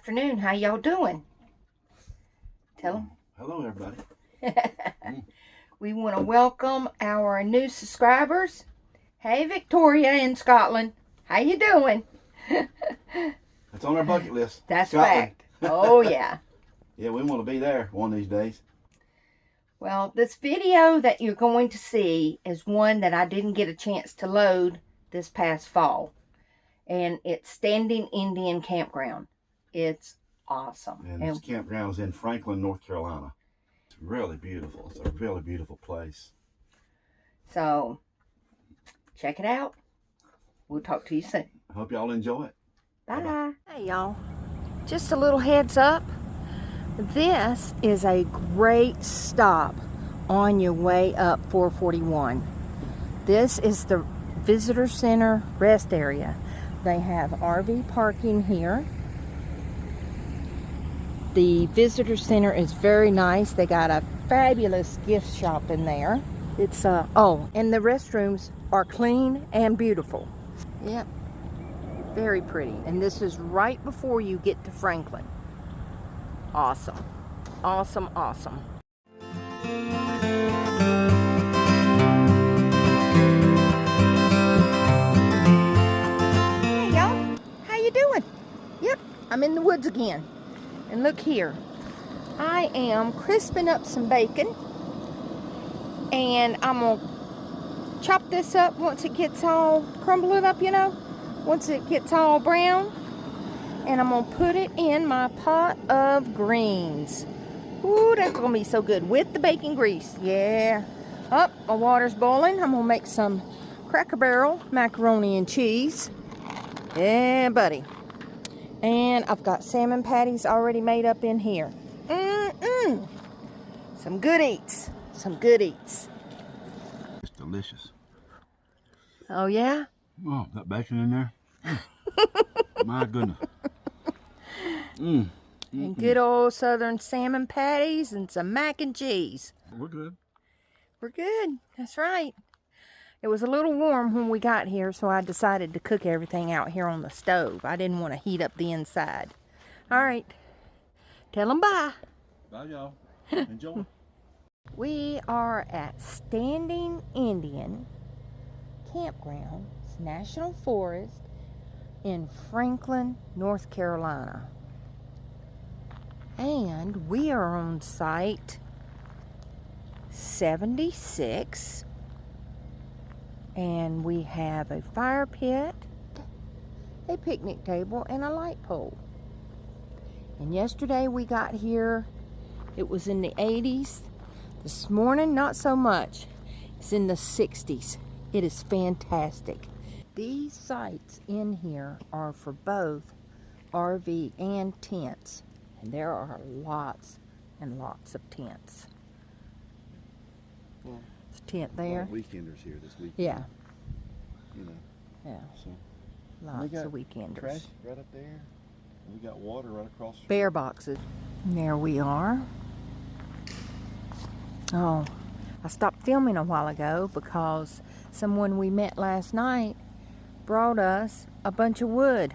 afternoon. How y'all doing? Tell them. Hello, everybody. We want to welcome our new subscribers. Hey, Victoria in Scotland. How you doing? It's on our bucket list. That's Scotland. fact. Oh, yeah. Yeah, we want to be there one of these days. Well, this video that you're going to see is one that I didn't get a chance to load this past fall. And it's Standing Indian Campground. It's awesome. And this campground is in Franklin, North Carolina. It's really beautiful. It's a really beautiful place. So, check it out. We'll talk to you soon. I hope y'all enjoy it. Bye. Hey, y'all. Just a little heads up. This is a great stop on your way up 441. This is the Visitor Center rest area. They have RV parking here. The Visitor Center is very nice. They got a fabulous gift shop in there. It's oh, and the restrooms are clean and beautiful. Yep. Very pretty. And this is right before you get to Franklin. Awesome. Awesome, awesome. Hey, y'all. How you doing? Yep, I'm in the woods again. And look here. I am crisping up some bacon. And I'm going to chop this up once it gets all crumbling up, you know. Once it gets all brown. And I'm going to put it in my pot of greens. Ooh, that's going to be so good with the bacon grease. Yeah. Oh, my water's boiling. I'm going to make some Cracker Barrel macaroni and cheese. Yeah, buddy. And I've got salmon patties already made up in here. Some good eats. Some good eats. It's delicious. Oh, yeah? Oh, that bacon in there. My goodness. And good old southern salmon patties and some mac and cheese. We're good. We're good. That's right. It was a little warm when we got here, so I decided to cook everything out here on the stove. I didn't want to heat up the inside. All right. Tell them bye. Bye, y'all. Enjoy. We are at Standing Indian Campground, National Forest in Franklin, North Carolina. And we are on site 76. And we have a fire pit, a picnic table, and a light pole. And yesterday we got here, it was in the 80s. This morning, not so much. It's in the 60s. It is fantastic. These sites in here are for both RV and tents. And there are lots and lots of tents. Well, there's a tent there. Weekenders here this weekend. Yeah. You know. Yeah. So lots of weekenders. Trash right up there. We got water right across. Bear boxes. And there we are. Oh, I stopped filming a while ago because someone we met last night brought us a bunch of wood.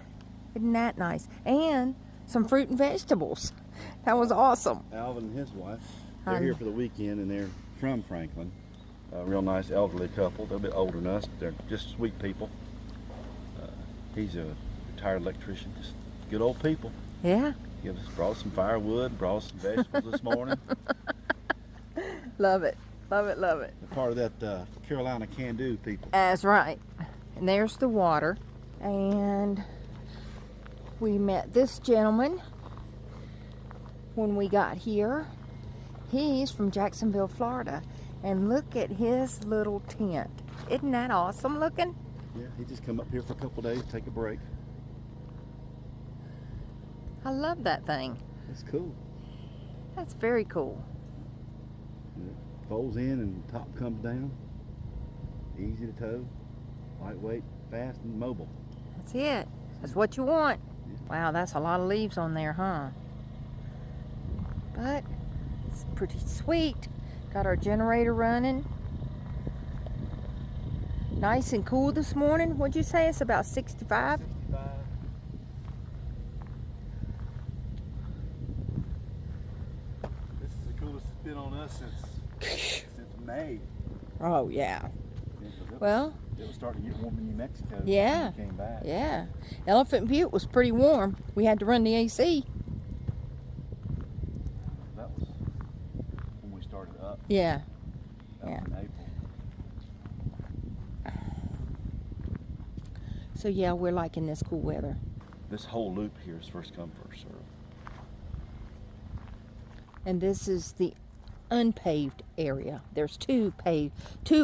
Isn't that nice? And some fruit and vegetables. That was awesome. Alvin and his wife, they're here for the weekend, and they're from Franklin. A real nice elderly couple. They're a bit older than us, but they're just sweet people. He's a retired electrician. Just good old people. Yeah. Brought us some firewood, brought us some vegetables this morning. Love it. Love it, love it. They're part of that Carolina can-do people. That's right. And there's the water. And we met this gentleman when we got here. He's from Jacksonville, Florida. And look at his little tent. Isn't that awesome looking? Yeah, he just come up here for a couple days, take a break. I love that thing. That's cool. That's very cool. It folds in and the top comes down. Easy to tow. Lightweight, fast, and mobile. That's it. That's what you want. Yeah. Wow, that's a lot of leaves on there, huh? But it's pretty sweet. Got our generator running. Nice and cool this morning. What'd you say? It's about 65? 65. been on us since May. Oh, yeah. Well, it was starting to get warm in New Mexico. Yeah. When we came back. Yeah. Elephant Butte was pretty warm. We had to run the AC. That was when we started up. Yeah. That was in April. So yeah, we're liking this cool weather. This whole loop here is first come, first serve. And this is the unpaved area. There's two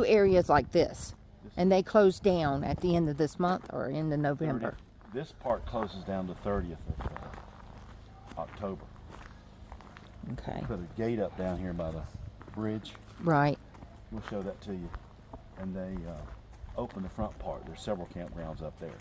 areas like this. And they close down at the end of this month or end of November. This part closes down the 30th of October. Okay. Put a gate up down here by the bridge. Right. We'll show that to you. And they open the front part. There's several campgrounds up there.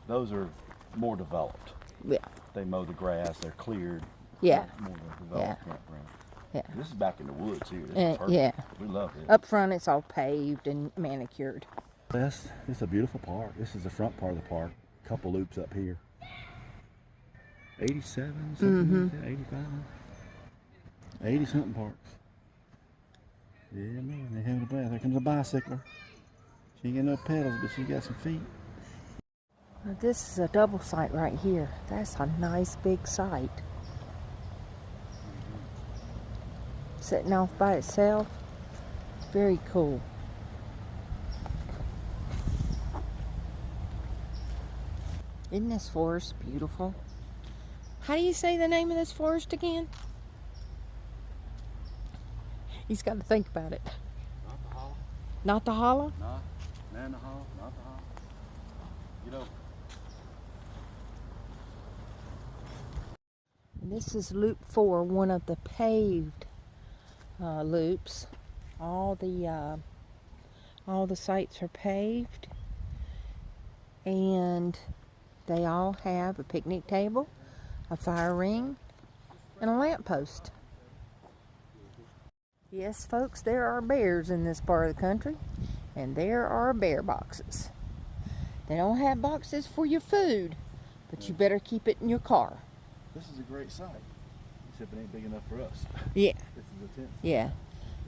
Those are more developed. Yeah. They mow the grass. They're cleared. Yeah. More developed campground. Yeah. This is back in the woods here. This is perfect. Yeah. We love it. Up front, it's all paved and manicured. This is a beautiful park. This is the front part of the park. Couple loops up here. 87, something like that, 85. 80 something parks. Yeah, man, they having a blast. There comes a bicycler. She ain't got no pedals, but she got some feet. Now, this is a double site right here. That's a nice big site. Sitting off by itself. Very cool. Isn't this forest beautiful? How do you say the name of this forest again? He's got to think about it. Not the hollow. Not the hollow? Nah, man, the hollow, not the hollow. You know. And this is Loop 4, one of the paved loops. All the sites are paved, and they all have a picnic table, a fire ring, and a lamppost. Yes, folks, there are bears in this part of the country, and there are bear boxes. They don't have boxes for your food, but you better keep it in your car. This is a great site, except it ain't big enough for us. Yeah. This is a tent. Yeah.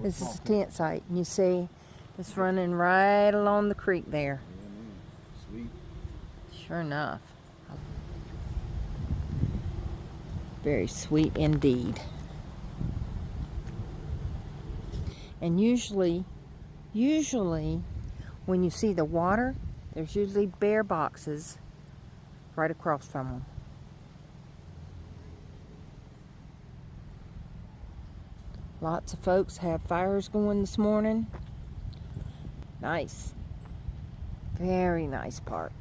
This is a tent site, and you see it's running right along the creek there. Yeah, man. Sweet. Sure enough. Very sweet indeed. And usually when you see the water, there's usually bear boxes right across from them. Lots of folks have fires going this morning. Nice. Very nice park.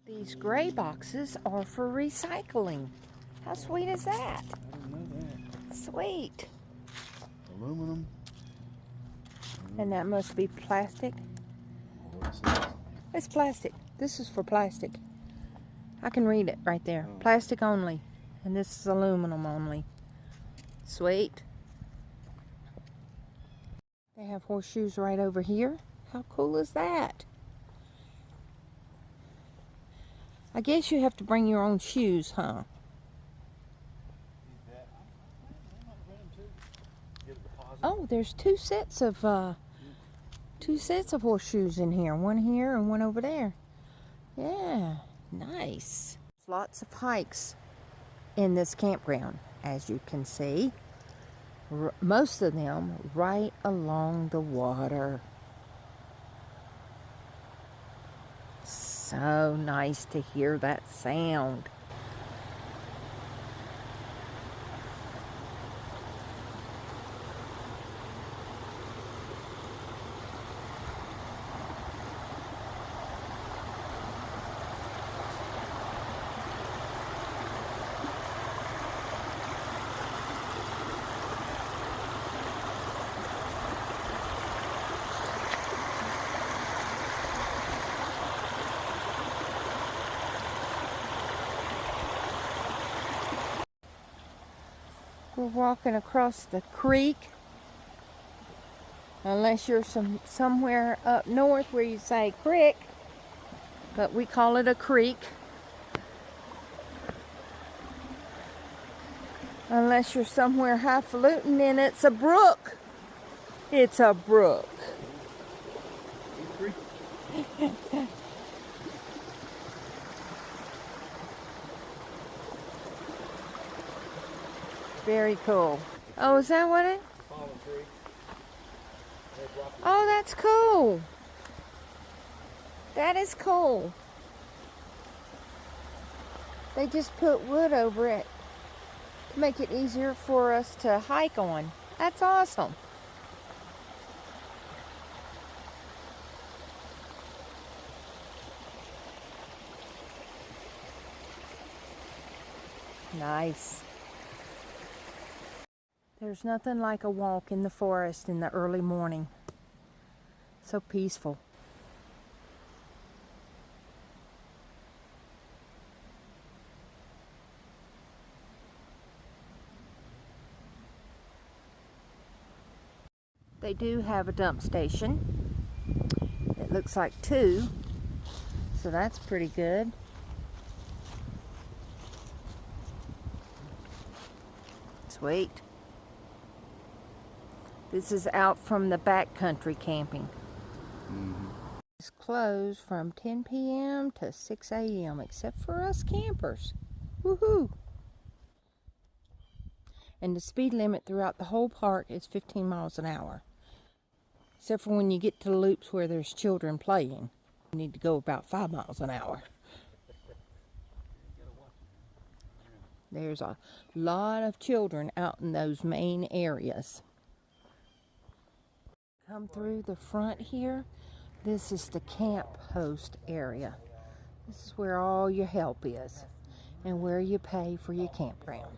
These gray boxes are for recycling. How sweet is that? I didn't know that. Sweet. Aluminum. And that must be plastic. It's plastic. This is for plastic. I can read it right there. Oh. Plastic only. And this is aluminum only. Sweet. They have horseshoes right over here. How cool is that? I guess you have to bring your own shoes, huh? Oh, there's two sets of horseshoes in here. One here and one over there. Yeah, nice. Lots of hikes in this campground, as you can see. Most of them right along the water. So nice to hear that sound. We're walking across the creek, unless you're somewhere up north where you say creek, but we call it a creek. Unless you're somewhere highfalutin and it's a brook. It's a brook. Very cool. Oh, is that what it? Oh, that's cool. That is cool. They just put wood over it to make it easier for us to hike on. That's awesome. Nice. There's nothing like a walk in the forest in the early morning. So peaceful. They do have a dump station. It looks like 2, so that's pretty good. Sweet. This is out from the backcountry camping. It's closed from 10 p.m. to 6 a.m. except for us campers. Woohoo! And the speed limit throughout the whole park is 15 miles an hour. Except for when you get to the loops where there's children playing. You need to go about 5 miles an hour. There's a lot of children out in those main areas. Come through the front here. This is the camp host area. This is where all your help is and where you pay for your campground,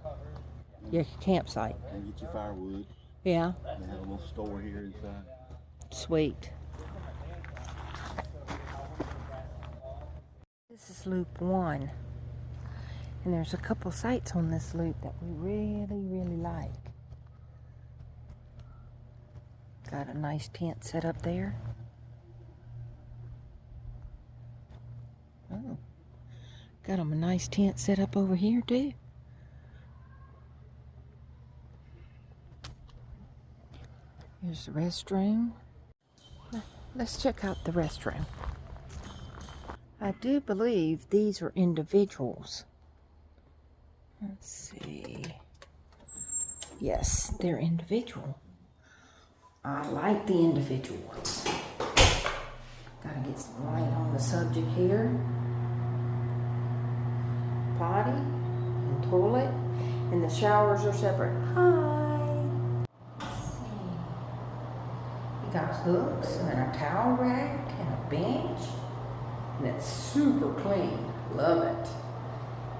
your campsite. And get your firewood. Yeah. They have a little store here inside. Sweet. This is loop 1. And there's a couple sites on this loop that we really like. Got a nice tent set up there. Oh, got them a nice tent set up over here too. Here's the restroom. Let's check out the restroom. I do believe these are individuals. Let's see. Yes, they're individual. I like the individual ones. Gotta get some light on the subject here. Potty and toilet, and the showers are separate. Hi. Let's see. You got hooks and a towel rack and a bench, and it's super clean. Love it.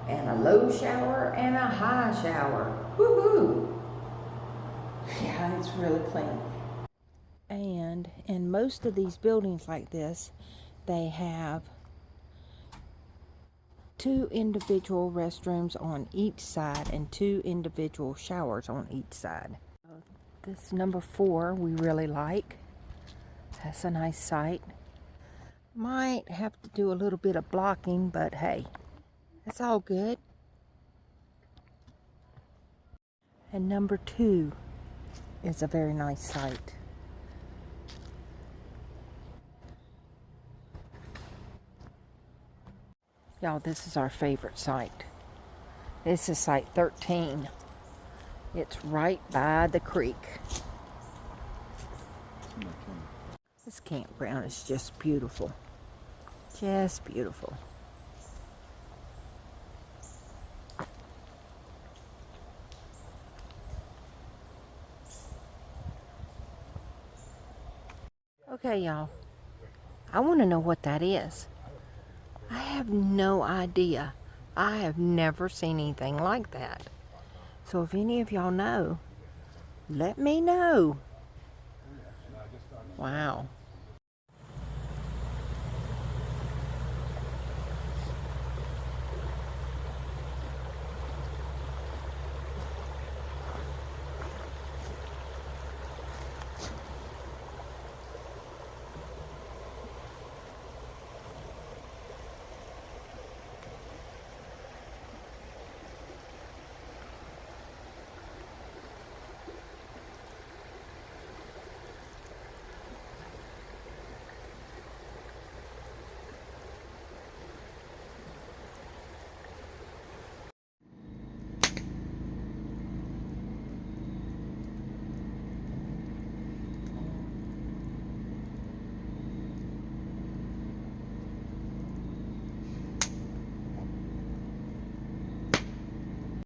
And a low shower and a high shower. Woohoo! Yeah, it's really clean. And in most of these buildings like this, they have 2 individual restrooms on each side and 2 individual showers on each side. This number 4 we really like. That's a nice site. Might have to do a little bit of blocking, but hey, that's all good. And number 2 is a very nice site. Y'all, this is our favorite site. This is site 13. It's right by the creek. This campground is just beautiful. Just beautiful. Okay, y'all. I want to know what that is. I have no idea. I have never seen anything like that. So if any of y'all know, let me know. Wow.